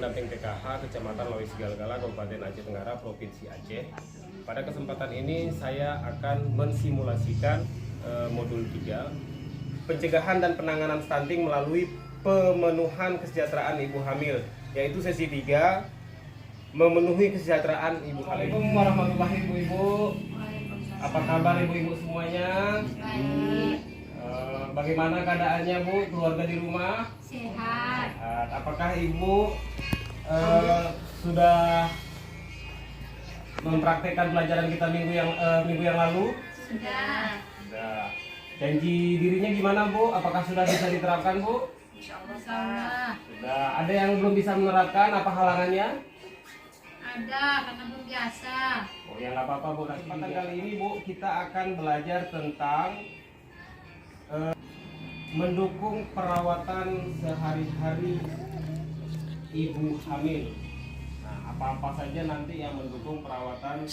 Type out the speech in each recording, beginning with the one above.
pendamping PKH Kecamatan Lawis Galgala, Kabupaten Aceh Tenggara, Provinsi Aceh. Pada kesempatan ini saya akan mensimulasikan modul 3, pencegahan dan penanganan stunting melalui pemenuhan kesejahteraan ibu hamil, yaitu sesi 3, memenuhi kesejahteraan ibu hamil. Assalamualaikum warahmatullahi wabarakatuh. Apa kabar ibu-ibu semuanya? Baik. Bagaimana keadaannya Bu, keluarga di rumah? Sehat. Apakah ibu sudah mempraktekkan pelajaran kita minggu yang lalu? Sudah. Sudah. Janji dirinya gimana Bu? Apakah sudah bisa diterapkan Bu? Insyaallah. Sudah. Ada yang belum bisa menerapkan? Apa halangannya? Ada, karena belum biasa. Oh ya nggak apa-apa Bu. Nah, kesempatan kali ini Bu kita akan belajar tentang mendukung perawatan sehari-hari ibu hamil. Nah, apa-apa saja nanti yang mendukung perawatan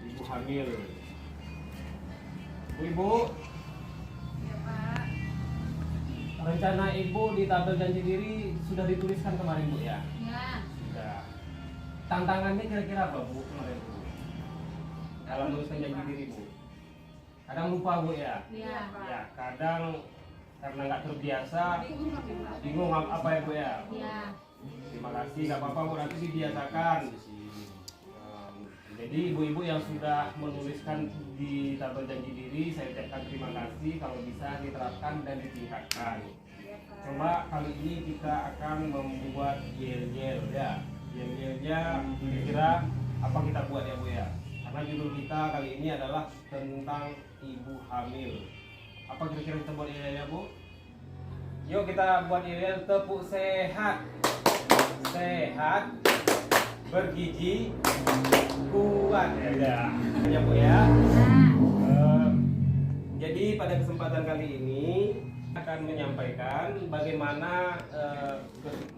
ibu hamil. Ibu, Ya, Pak. rencana ibu di tabel janji diri sudah dituliskan kemarin Bu ya? Ya. Sudah. Tantangannya kira-kira apa Bu kemarin Bu? Dalam menuliskan janji diri Bu? Kadang lupa Bu ya? Ya. Ya, kadang karena nggak terbiasa bingung apa ya Bu ya? Ya. Terima kasih, nggak apa-apa Bu, nanti dibiasakan. Jadi ibu-ibu yang sudah menuliskan di tabel janji diri, saya ucapkan terima kasih. Kalau bisa diterapkan dan ditingkatkan. Coba kali ini kita akan membuat yel-yel ya. Yel-yelnya kira-kira apa kita buat ya Bu ya? Karena judul kita kali ini adalah tentang ibu hamil. Apa kira-kira kita buat yel-yelnya Bu? Yuk kita buat yel-yel tepuk sehat. Sehat, bergizi, kuat ya Bu ya. Jadi pada kesempatan kali ini akan menyampaikan bagaimana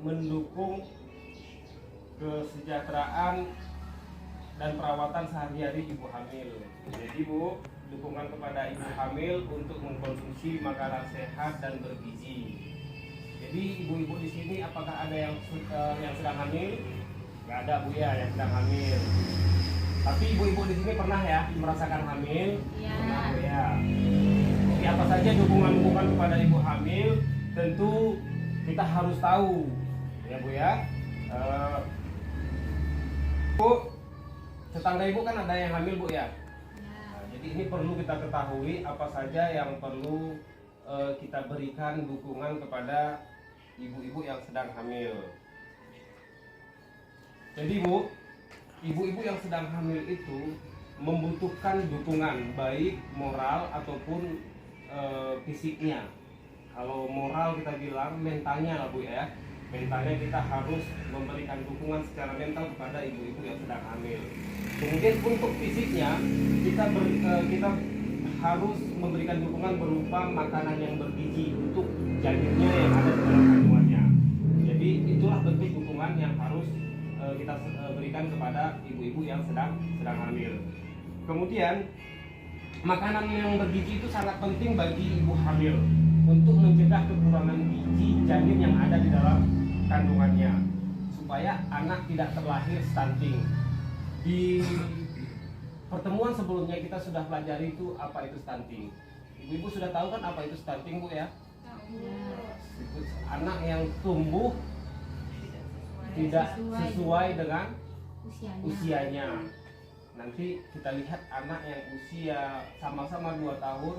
mendukung kesejahteraan dan perawatan sehari-hari ibu hamil. Jadi Bu, dukungan kepada ibu hamil untuk mengkonsumsi makanan sehat dan bergizi. Jadi ibu-ibu di sini apakah ada yang sedang hamil? Nggak ada Bu ya yang sedang hamil. Tapi ibu-ibu di sini pernah ya merasakan hamil? Ya. Pernah Bu ya. Jadi apa saja dukungan-dukungan kepada ibu hamil tentu kita harus tahu ya Bu ya. Bu, tetangga ibu kan ada yang hamil Bu ya. Nah, jadi ini perlu kita ketahui apa saja yang perlu kita berikan dukungan kepada ibu-ibu yang sedang hamil. Jadi Bu, ibu-ibu yang sedang hamil itu membutuhkan dukungan baik moral ataupun fisiknya. Kalau moral kita bilang mentalnya lah Bu ya. Mentalnya kita harus memberikan dukungan secara mental kepada ibu-ibu yang sedang hamil. Kemudian untuk fisiknya kita harus memberikan dukungan berupa makanan yang bergizi untuk janinnya yang ada di dalam kandungannya. Jadi itulah bentuk dukungan yang harus kita berikan kepada ibu-ibu yang sedang hamil. Kemudian makanan yang bergizi itu sangat penting bagi ibu hamil untuk mencegah kekurangan gizi janin yang ada di dalam kandungannya supaya anak tidak terlahir stunting. Di pertemuan sebelumnya kita sudah pelajari itu apa itu stunting. Ibu-ibu sudah tahu kan apa itu stunting Bu ya? Itu anak yang tumbuh tidak sesuai dengan usianya. Nanti kita lihat anak yang usia sama-sama 2 tahun,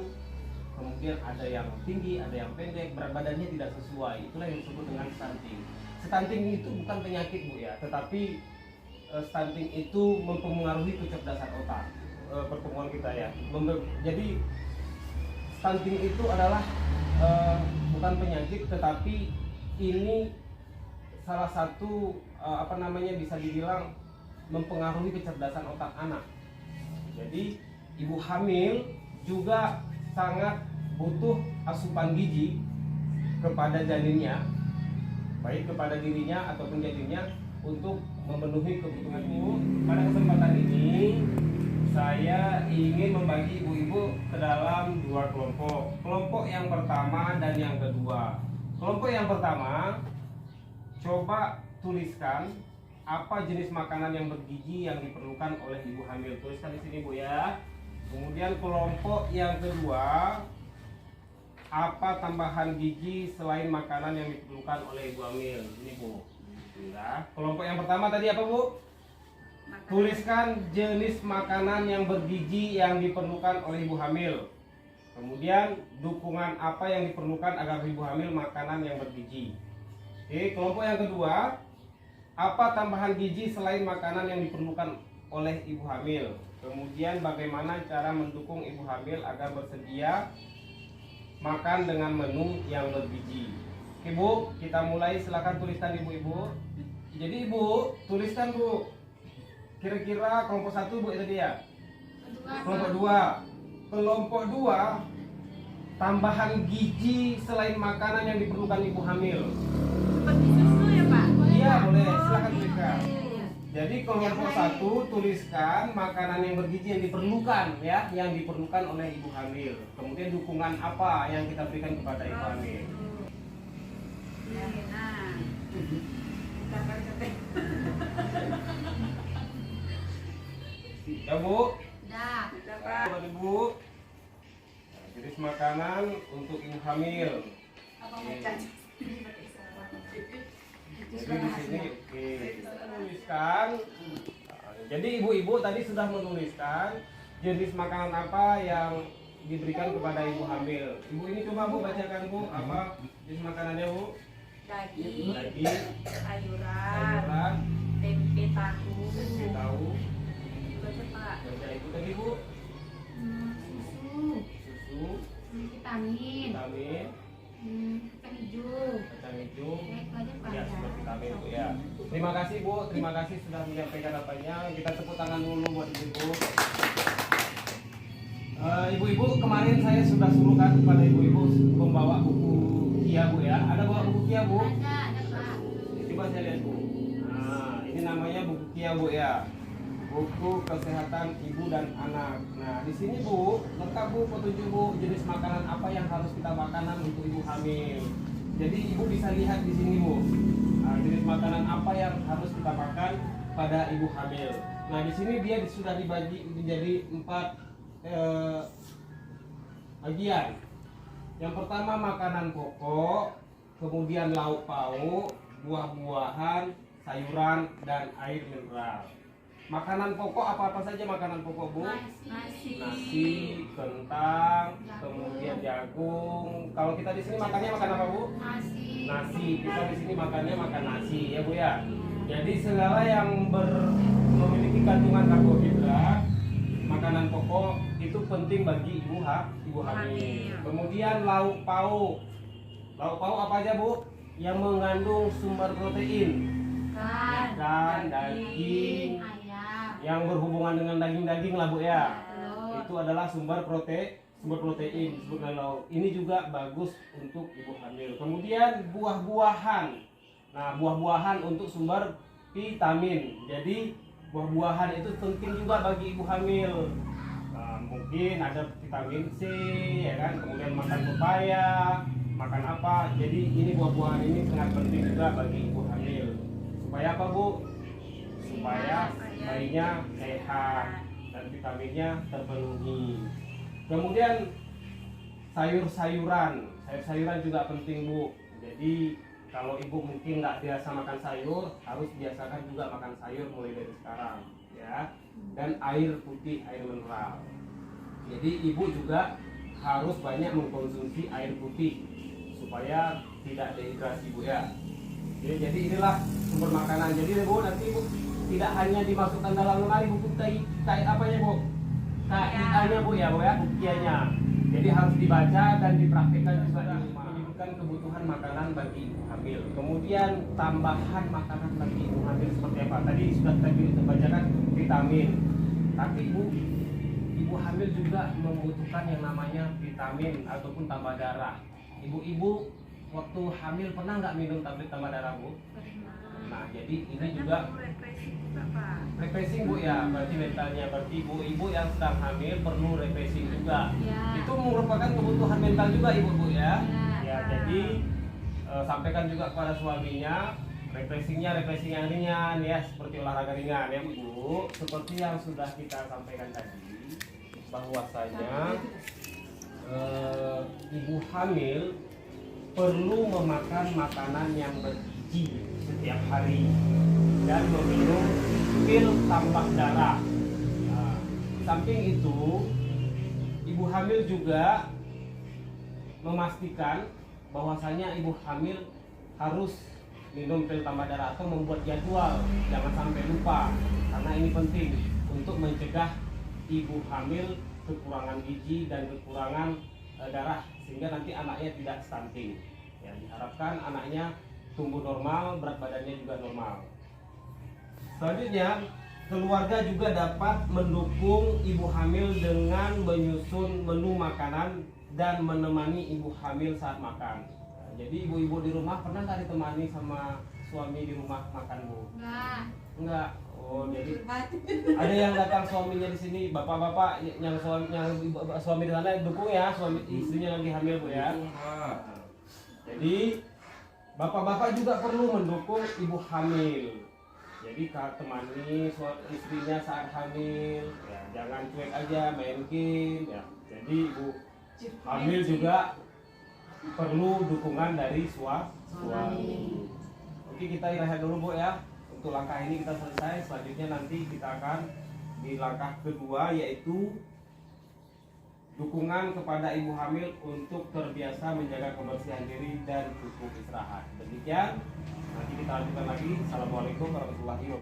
kemudian ada yang tinggi, ada yang pendek, berat badannya tidak sesuai. Itulah yang disebut dengan stunting. Stunting itu bukan penyakit Bu ya, tetapi stunting itu mempengaruhi kecerdasan otak. Pertemuan kita ya. Jadi stunting itu adalah bukan penyakit, tetapi ini salah satu bisa dibilang mempengaruhi kecerdasan otak anak. Jadi ibu hamil juga sangat butuh asupan gizi kepada janinnya, baik kepada dirinya ataupun janinnya untuk memenuhi kebutuhan ibu. Pada kesempatan ini saya ingin membagi ibu-ibu ke dalam 2 kelompok. Kelompok yang pertama dan yang kedua. Kelompok yang pertama, coba tuliskan apa jenis makanan yang bergizi yang diperlukan oleh ibu hamil. Tuliskan di sini Bu ya. Kemudian kelompok yang kedua, apa tambahan gizi selain makanan yang diperlukan oleh ibu hamil. Ini Bu. Ya. Kelompok yang pertama tadi apa Bu? Tuliskan jenis makanan yang bergizi yang diperlukan oleh ibu hamil. Kemudian dukungan apa yang diperlukan agar ibu hamil makanan yang bergizi. Oke, kelompok yang kedua, apa tambahan gizi selain makanan yang diperlukan oleh ibu hamil. Kemudian bagaimana cara mendukung ibu hamil agar bersedia makan dengan menu yang bergizi. Oke Bu, kita mulai, silakan tuliskan ibu-ibu. Jadi Ibu, tuliskan Bu. Kira-kira kelompok 1 Bu itu dia. Kelompok 2. Kelompok 2, tambahan gizi selain makanan yang diperlukan ibu hamil. Seperti susu ya Pak? Iya, boleh. Oh, Silakan iya, tuliskan. iya, iya. Jadi kelompok 1 tuliskan makanan yang bergizi yang diperlukan ya, yang diperlukan oleh ibu hamil. Kemudian dukungan apa yang kita berikan kepada ibu hamil. Ya, nah. Ya Bu, Dah. Bapak Ibu. Nah, jenis makanan untuk ibu hamil. Jadi di sini oke. Tuliskan. Nah, jadi ibu-ibu tadi sudah menuliskan jenis makanan apa yang diberikan kepada ibu hamil. Ibu ini coba Bu bacakan Bu, apa jenis makanannya Bu? Daging, Sayuran, sayuran, tempe tahu, tahu. baca Pak, Baca ibu tadi Bu. Susu. Susu, Vitamin. vitamin, Kacang hijau. kacang hijau. Ya, itu aja Pak. Ya, seperti vitamin Bu ya. Terima kasih Bu, terima kasih sudah menyampaikan apanya. Kita tepuk tangan dulu buat ibu. Ibu-ibu, kemarin saya sudah suruhkan kepada ibu-ibu membawa buku Kia Bu ya. Ada bawa buku Kia Bu? Ada Pak. Coba saya lihat Bu. Nah, ini namanya buku Kia Bu ya. Buku kesehatan ibu dan anak. Nah, di sini Bu, lengkap Bu petunjuk Bu jenis makanan apa yang harus kita makanan untuk ibu hamil. Jadi ibu bisa lihat di sini Bu. Nah, jenis makanan apa yang harus kita makan pada ibu hamil. Nah, di sini dia sudah dibagi menjadi 4 bagian. Yang pertama makanan pokok, kemudian lauk pauk, buah-buahan, sayuran, dan air mineral. Makanan pokok apa-apa saja makanan pokok Bu? Nasi, kentang, kemudian jagung. Kalau kita di sini makannya makan apa Bu? Nasi. Nasi. Kita di sini makannya makan nasi ya Bu ya. Jadi segala yang memiliki kandungan karbohidrat, makanan pokok itu penting bagi ibu hamil. Kemudian lauk pauk. Lauk pauk apa aja Bu? Yang mengandung sumber protein. Ikan, daging, Ayam. yang berhubungan dengan daging-daging lah Bu ya. Telur. Itu adalah sumber protein disebut lauk. Ini juga bagus untuk ibu hamil. Kemudian buah-buahan. Nah, buah-buahan untuk sumber vitamin. Jadi buah-buahan itu penting juga bagi ibu hamil. Nah, mungkin ada vitamin C ya kan, kemudian makan pepaya, makan apa. Jadi ini buah-buahan ini sangat penting juga bagi ibu hamil. Supaya apa Bu? Supaya bayinya sehat dan vitaminnya terpenuhi. Kemudian sayur-sayuran juga penting Bu. Jadi kalau ibu mungkin nggak biasa makan sayur, harus biasakan juga makan sayur mulai dari sekarang ya. Dan air putih, air mineral. Jadi ibu juga harus banyak mengkonsumsi air putih supaya tidak dehidrasi Bu ya. Jadi inilah sumber makanan. Jadi Bu, nanti Bu tidak hanya dimasukkan dalam lemari buku KI apanya Bu? KIA-nya Bu ya, Bu ya, bukianya. Jadi harus dibaca dan dipraktikkan juga di rumah. Menyebutkan kebutuhan makanan bagi ibu hamil. Kemudian tambahan makanan bagi ibu hamil seperti apa? Tadi sudah kita bacakan vitamin. Tapi ibu hamil juga membutuhkan yang namanya vitamin ataupun tambah darah. Ibu-ibu waktu hamil pernah nggak minum tablet tambah darah Bu? Nah, jadi ini juga refreshing Bu ya, berarti mentalnya. Berarti ibu-ibu yang sedang hamil perlu refreshing juga. Ya. Itu merupakan kebutuhan mental juga ibu-ibu ya. Ya. Ya, jadi sampaikan juga kepada suaminya refreshing yang ringan ya, seperti olahraga ringan ya Bu. Seperti yang sudah kita sampaikan tadi, bahwasanya ibu hamil perlu memakan makanan yang bergizi setiap hari dan meminum pil tambah darah. Nah, samping itu, ibu hamil juga memastikan bahwasanya ibu hamil harus minum pil tambah darah atau membuat jadwal, jangan sampai lupa, karena ini penting untuk mencegah ibu hamil kekurangan gizi dan kekurangan darah, sehingga nanti anaknya tidak stunting ya. Diharapkan anaknya tumbuh normal, berat badannya juga normal. Selanjutnya, keluarga juga dapat mendukung ibu hamil dengan menyusun menu makanan dan menemani ibu hamil saat makan. Nah, jadi ibu-ibu di rumah pernah nggak ditemani sama suami di rumah makan, Bu? Enggak. Oh, jadi ada yang datang suaminya di sini, bapak-bapak yang suami di sana dukung ya, suami istrinya lagi hamil, Bu ya. Jadi bapak-bapak juga perlu mendukung ibu hamil. Jadi temani istrinya saat hamil, ya, jangan cuek aja main game ya. Jadi ibu hamil juga perlu dukungan dari suami. Oke, kita istirahat dulu Bu ya. Untuk langkah ini kita selesai. Selanjutnya nanti kita akan di langkah kedua, yaitu dukungan kepada ibu hamil untuk terbiasa menjaga kebersihan diri dan cukup istirahat. Demikian, nanti kita lanjutkan lagi. Assalamualaikum warahmatullahi wabarakatuh.